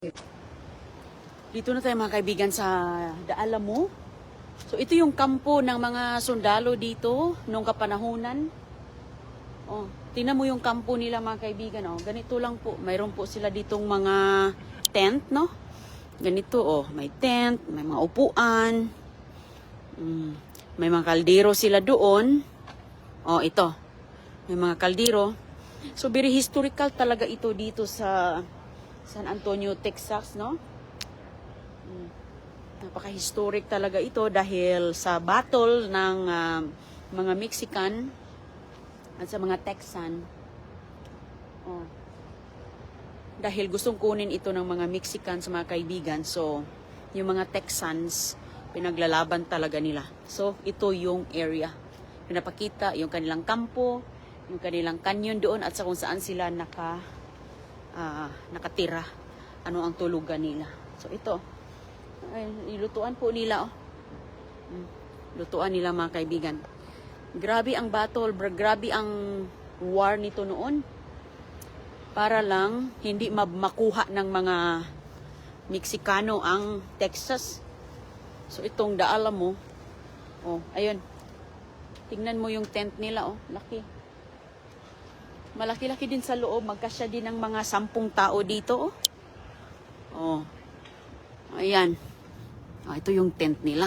Dito na tayo mga kaibigan sa De Alamo. So ito yung kampo ng mga sundalo dito nung kapanahunan. Oh, tingnan mo yung kampo nila mga kaibigan. Oh, ganito lang po. Mayroon po sila ditong mga tent, no? Ganito, oh, may tent, may mga upuan. May mga kaldero sila doon. Oh, ito. May mga kaldero. So very historical talaga ito dito sa San Antonio, Texas, no? Napaka-historic talaga ito dahil sa battle ng mga Mexican at sa mga Texan. Oh. Dahil gustong kunin ito ng mga Mexican sa mga kaibigan. So, yung mga Texans, pinaglalaban talaga nila. So, ito yung area. Pinapakita yung kanilang kampo, yung kanilang canyon doon at sa kung saan sila nakatira. Ano ang tulugan nila. So, ito. Ay, ilutuan po nila, oh. Lutuan nila mga kaibigan. Grabe ang battle, grabe ang war nito noon. Para lang hindi makuha ng mga Meksikano ang Texas. So itong De Alamo, oh, ayun. Tingnan mo yung tent nila, oh, laki. Malaki-laki din sa loob, magkasya din ng mga 10 tao dito, oh. Oh. Ayan. Oh, ito yung tent nila.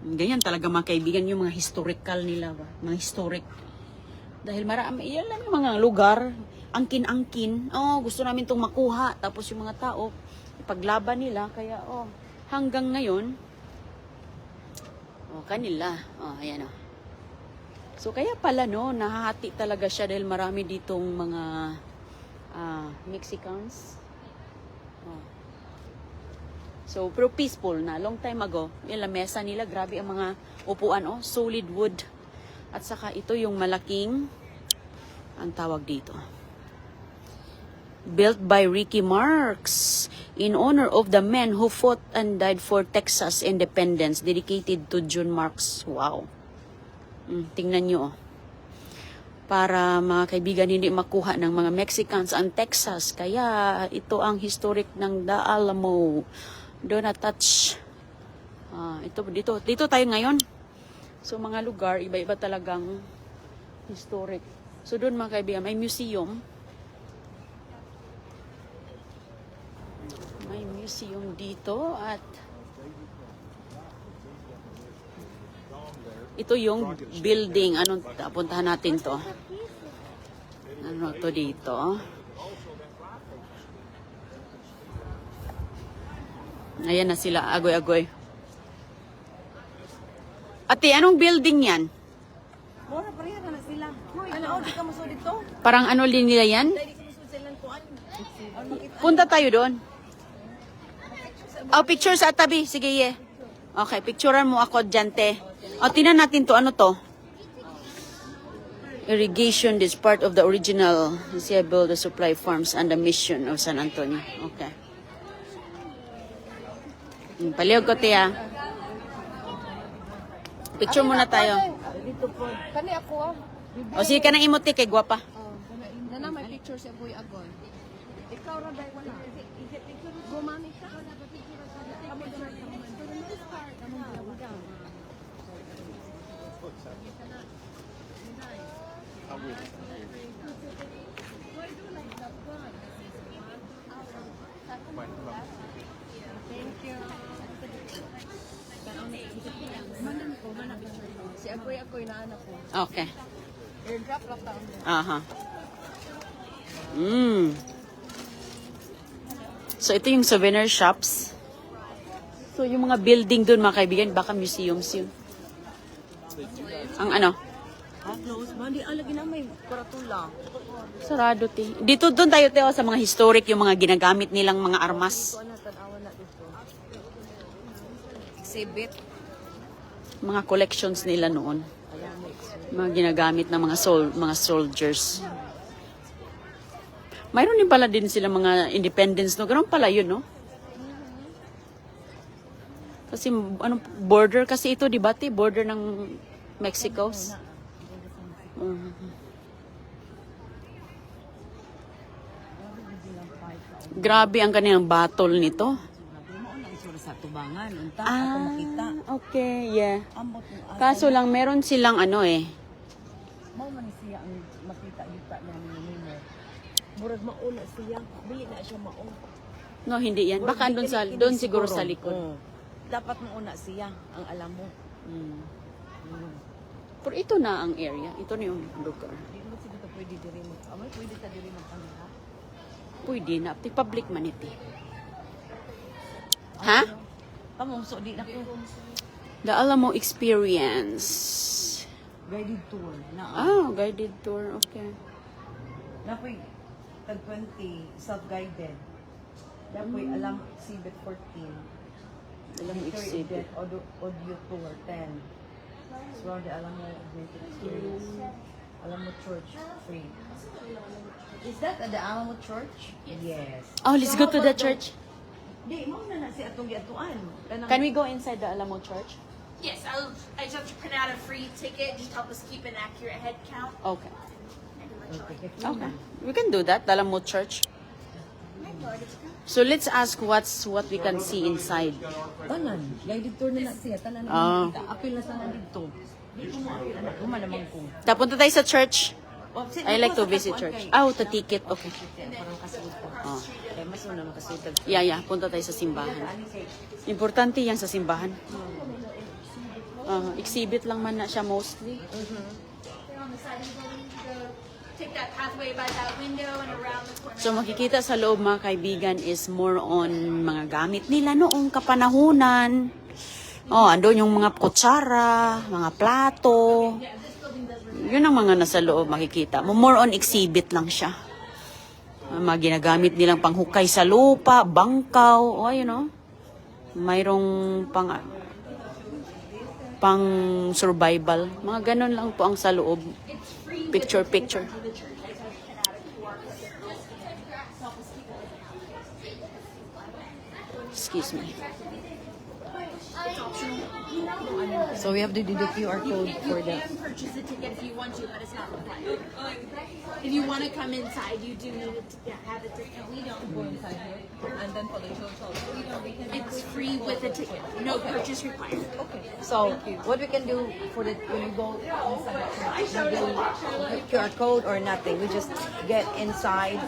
Ganyan talaga mga kaibigan, yung mga historical nila ba? Mga historic. Dahil marami, yan lang yung mga lugar, angkin-angkin. Oh, gusto namin itong makuha. Tapos yung mga tao, ipaglaban nila. Kaya, oh, hanggang ngayon, oh, kanila. Oh, ayan, oh. So, kaya pala, no, nahahati talaga siya dahil marami ditong mga Mexicans. Oh. So, pero peaceful na. Long time ago, yung lamesa nila, grabe ang mga upuan, oh, solid wood. At saka ito yung malaking, ang tawag dito. Built by Ricky Marks in honor of the men who fought and died for Texas independence, dedicated to John Marks. Wow. Tingnan nyo, oh. Para mga kaibigan hindi makuha ng mga Mexicans ang Texas. Kaya ito ang historic ng De Alamo. Do not touch. Dito tayo ngayon. So mga lugar, iba-iba talagang historic. So doon mga kaibigan, may museum. May museum dito at ito yung building. Anong puntahan natin to? Ano to dito? Ayan na sila, agoy-agoy. Ate, anong building yan? Mura pareha na sila. Ano, di ka muso dito? Parang ano din nila yan? Di ka muso silang kuan. Punta tayo doon. Oh, picture sa tabi. Sige, ye. Okay, picturean mo ako dyan, te. O, tinan natin to. Ano to? Irrigation, this part of the original Isabel, the supply farms and the mission of San Antonio. Okay. Palihog ko, te, ha. Picture muna tayo. Dito po. Kani ako ah. O, sige ka na imuti kay guwapa. Nana may picture si Boy Agoy. Ikaw ra dai wala. Gumamit ka. Kamo dala Thank you. Si Agoy na anak ko. Okay. Airdrop lang taon. Aha. So, ito yung souvenir shops. So, yung mga building doon, mga kaibigan, baka museums yun. Ang ano? Close. Mandi alagi na may kuratula. Sarado, te. Dito, doon tayo, Teo, sa mga historic, yung mga ginagamit nilang mga armas. Ano tanawa na dito. Exhibit. Mga collections nila noon. Mga ginagamit ng mga soldiers. Mayroon din pala din sila mga independence, no? Ganun pala yun, no? Kasi, border kasi ito, di ba, te? Border ng Mexico. Grabe ang kanilang battle nito. Grabe mo ang isura sa tubangan. Unta ako Ah, makita. okay, yeah. Ambot mo Kaso lang, meron silang ano eh. Mao man siya ang makita yuta niya ni Nino. Murag mauna siya. Dili na siya mao. No, hindi yan. Baka doon sa, doon siguro sa likod. Dapat mauna siya ang alam mo. Mm. Pero ito na ang area. Ito na yung lugar. Di mo siguro pwede diri mo. Amay pwede ta diri magkamera. Pwede na. Ito public man ito. Ha? Pamungso di na ko. The Alamo Experience. Guided tour na. Ah, guided tour. Okay. Napoy tag 20 self-guided. Napoy alam exhibit 14. Alamo exhibit. Audio tour 10. Surround the Alamo Great Experience. Alamo Church free. Is that at the Alamo Church? Yes. Oh, let's go to the church. Di, mo na na si atong giatuan. Can we go inside the Alamo Church? Yes, I just have to print out a free ticket. Just help us keep an accurate head count. Okay. Okay. Okay. We can do that. The Alamo Church. So let's ask what we can see inside. Tanan, guided tour na siya. Tanan na Ah. makita. Apil na sana dito. Di ko mo apil anak. Uma naman ko. Tapunta tayo sa church. Oh, I like to visit church. Oh, the ticket. Okay. Parang kasuta. Oh. Kaya mas una makasuta. Yeah. Punta tayo sa simbahan. Importante yan sa simbahan. Exhibit lang man na siya mostly. They're on the side of the building. Take that pathway by that window and around the corner. So makikita sa loob mga kaibigan is more on mga gamit nila noong kapanahunan. Oh, andun yung mga kutsara, mga plato. Yun ang mga nasa loob makikita. More on exhibit lang siya. Mga ginagamit nilang panghukay sa lupa, bangkaw, oh, you know. Mayroong pang survival. Mga ganun lang po ang sa loob. Picture. Excuse me. So we have to do the QR code for You the... can purchase a ticket if you want to, but it's not required. If you want to come inside, you do need to have a ticket. We don't go inside here. And then for the total, it's free with a ticket. No purchase required. So what we can do for the when we go inside, we do QR code or nothing. We just get inside.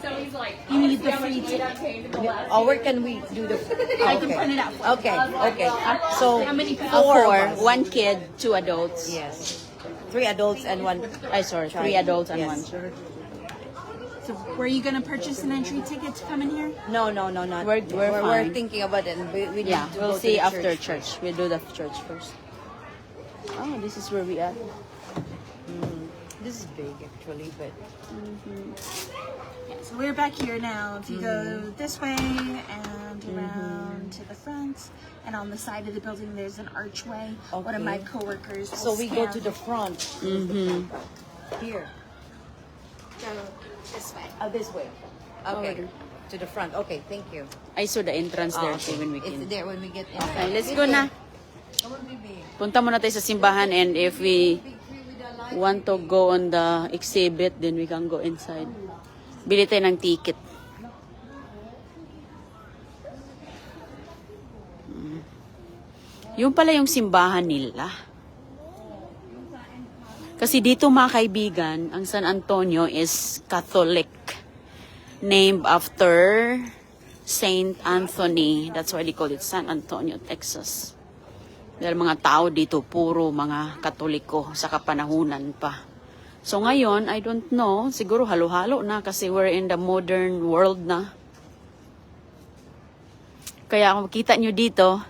You need the free ticket. Or where can we do the? I can print it out for you. Okay. So How many people? four Four. of us. One kid, 2 adults. Yes. 3 adults and 1. Ay, sorry. 3 adults and 1 child. So were you going to purchase an entry ticket to come in here? No, not. We're fine. thinking about it. And we Yeah, need to we'll go to see the after church. church. We'll do the church first. Oh, this is where we are. This is big actually, but Yeah, so we're back here now. If you go this way and around to the front, and on the side of the building there's an archway. One of my Okay. coworkers will so we go scan. to the front here. Go this way. This way. Okay. Okay. To the front. Okay, thank you. I saw the entrance there Okay. too when we It's came. there when we get in. Okay, let's go na. Come on, baby. Punta muna tayo sa simbahan and if we want to go on the exhibit, then we can go inside. Bili tayo ng ticket. Yung pala yung simbahan nila. Kasi dito mga kaibigan, ang San Antonio is Catholic. Named after Saint Anthony. That's why they call it San Antonio, Texas. Dahil mga tao dito, puro mga Katoliko sa kapanahunan pa. So ngayon, I don't know, siguro halo-halo na kasi we're in the modern world na. Kaya kung makita nyo dito,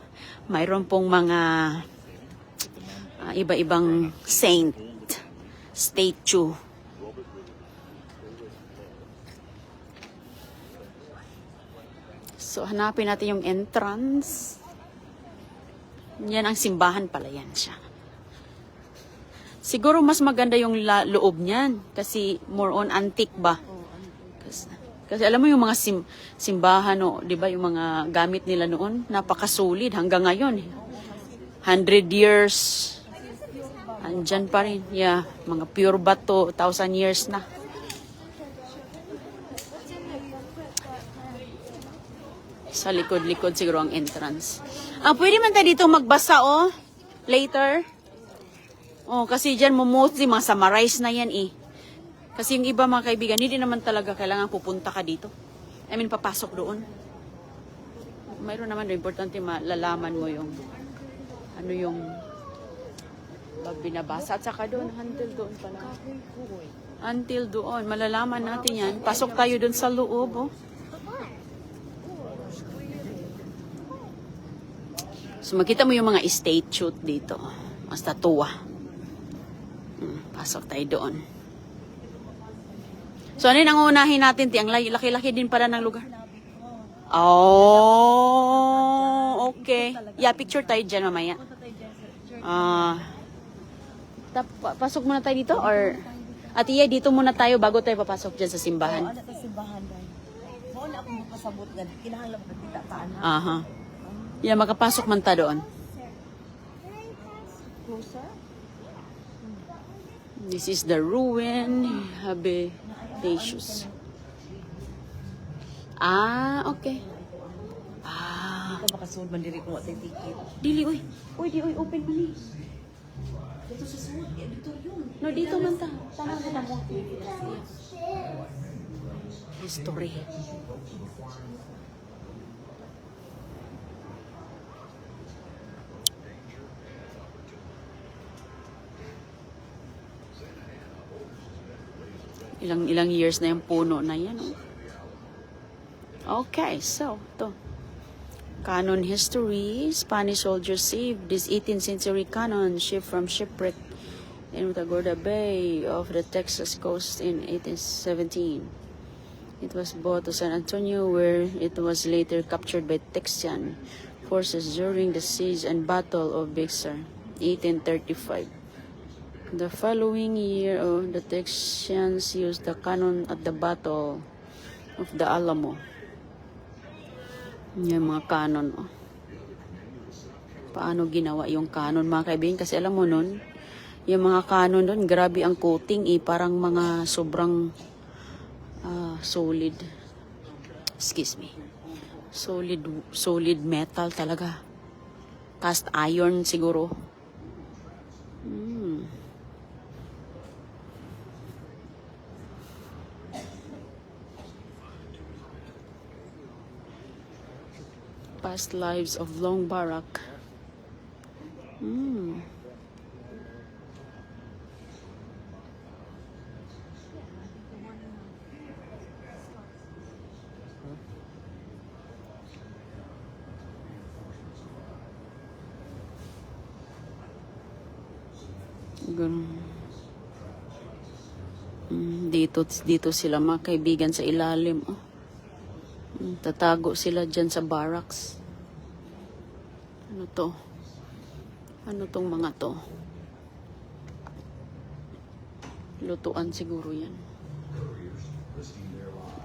mayroon pong mga iba-ibang saint statue. So hanapin natin yung entrance. Yan ang simbahan pala yan siya. Siguro mas maganda yung loob niyan kasi more on antique ba? Kasi alam mo yung mga simbahan, no, 'di ba, yung mga gamit nila noon, napakasolid hanggang ngayon. 100 years andyan pa rin. Yeah, mga pure bato, 1,000 years na. Sa likod-likod siguro ang entrance. Pwede man tayo dito magbasa, oh. Later. Oh, kasi dyan mostly mga summarize na yan, eh. Kasi yung iba mga kaibigan, hindi naman talaga kailangan pupunta ka dito. I mean, papasok doon. Mayroon naman, importante malalaman mo yung ano yung binabasa. At saka doon, until doon pala. Until doon, malalaman natin yan. Pasok tayo doon sa loob, oh. So, makita mo yung mga statue dito. Mga statua. Pasok tayo doon. So, ano yung nangunahin natin? Ang laki-laki din pala ng lugar. Oh, okay. Yeah, picture tayo dyan mamaya. Pasok muna tayo dito? Or, Ate, dito muna tayo bago tayo papasok dyan sa simbahan. Ano sa simbahan dahil? Mo na akong makasabot nga. Kinahanglan mo kita taan. Aha. Yeah, makapasok man ta doon. This is the ruin habitations. Okay. Ito makasud man diri kung watay ticket. Dili, uy. Uy, open man eh. Dito sa sud, dito yun. No, dito man ta. Tama na mo. History. Ilang years na yung puno na yan. Okay, so, to. Canon history. Spanish soldiers saved this 18th century cannon ship from shipwreck in Tagorda Bay of the Texas coast in 1817. It was brought to San Antonio where it was later captured by Texian forces during the siege and battle of Bixar, 1835. The following year, the Texians used the cannon at the Battle of the Alamo. Yung mga cannon. Oh. Paano ginawa yung cannon, mga kaibigan? Kasi alam mo nun, yung mga cannon doon, grabe ang coating. Parang mga sobrang solid. Excuse me. Solid metal talaga. Cast iron siguro. Past lives of Long Barak. Dito sila mga kaibigan sa ilalim. Oh. Tatago sila dyan sa barracks. Ano to? Ano tong mga to? Lutuan siguro yan.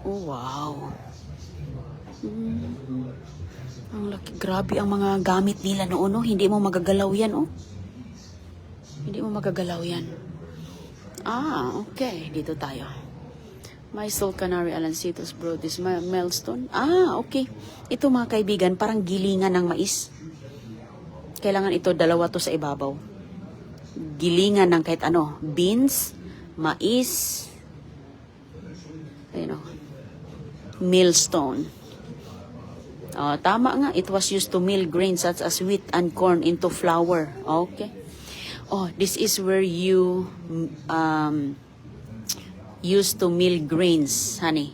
Oh, wow. Ang laki. Grabe ang mga gamit nila noon. No? Hindi mo magagalaw yan. Oh. Hindi mo magagalaw yan. Okay. Dito tayo. Mysol Canary Alancitos brought this milestone. Okay. Ito mga kaibigan, parang gilingan ng mais. Kailangan ito, dalawa to sa ibabaw. Gilingan ng kahit ano. Beans, mais, millstone. Tama nga. It was used to mill grains such as wheat and corn into flour. Okay. This is where you used to mill grains, honey.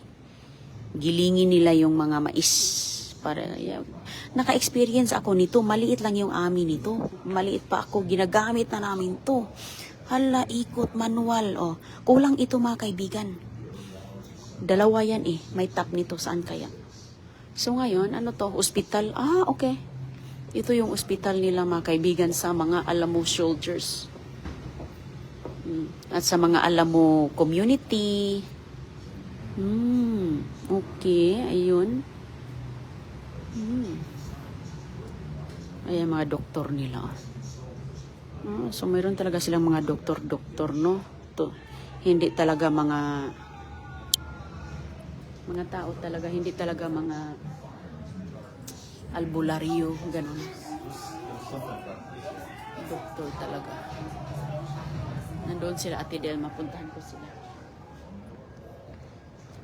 Gilingin nila yung mga mais. Naka-experience ako nito. Maliit lang yung amin nito. Maliit pa ako. Ginagamit na namin to. Hala, ikot, manual. Kulang ito mga kaibigan. Dalawa yan eh. May tap nito. Saan kaya? So ngayon, ano to? Hospital. Okay. Ito yung hospital nila mga kaibigan sa mga Alamo soldiers. At sa mga Alamo community. Okay, ayun. Ayan mga doktor nila. So mayroon talaga silang mga doktor, no? Hindi talaga mga tao talaga, hindi talaga mga albularyo, ganun. Doktor talaga. Nandun sila, Ate Del, mapuntahan ko sila.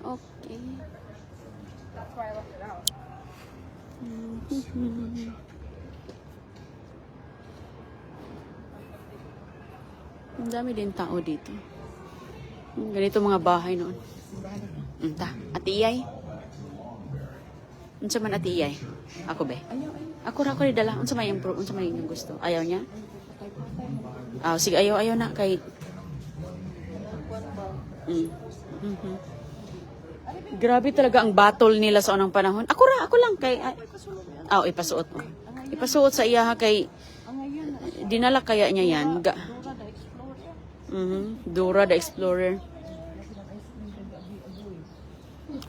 Okay. That's why I left it out. Ang dami din tao dito. Ganito mga bahay noon. Unta, Ate Iyay. Unsa man Ate Iyay? Ako be. Ako ra ko ni dala. Unsa man yung gusto? Ayaw niya? Ah, sige ayaw na kay Mhm. Grabe talaga ang battle nila sa unang panahon. Ako lang kay ipasuot mo. Ipasuot sa iya kay dinala kaya niya yan. Dora the Explorer.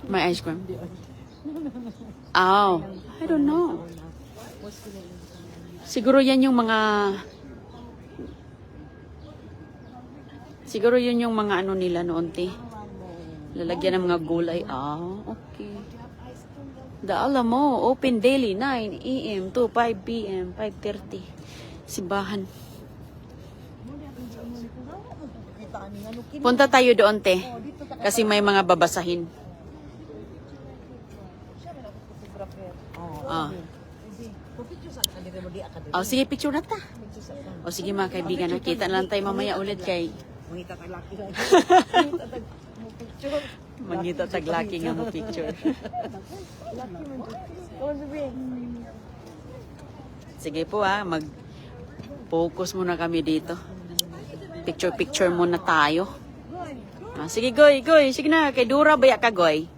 May ice cream. I don't know. Siguro yan yung mga ano nila noon, te. Lalagyan ng mga gulay. Okay. The Alamo, open daily, 9 a.m. to 5 p.m., 5:30. Simbahan. Punta tayo doon, te. Kasi may mga babasahin. Sige, picture na ta. Sige mga kaibigan, nakita na lang tayo mamaya ulit kay mangita taglaki nga mo picture. Sige po mag-focus muna kami dito. Picture muna tayo. Sige, Goy. Sige na, kay Dura baya ka, Goy.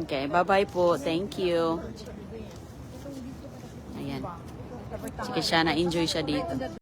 Okay, bye-bye po. Thank you. Ayan. Sige siya, na-enjoy siya dito.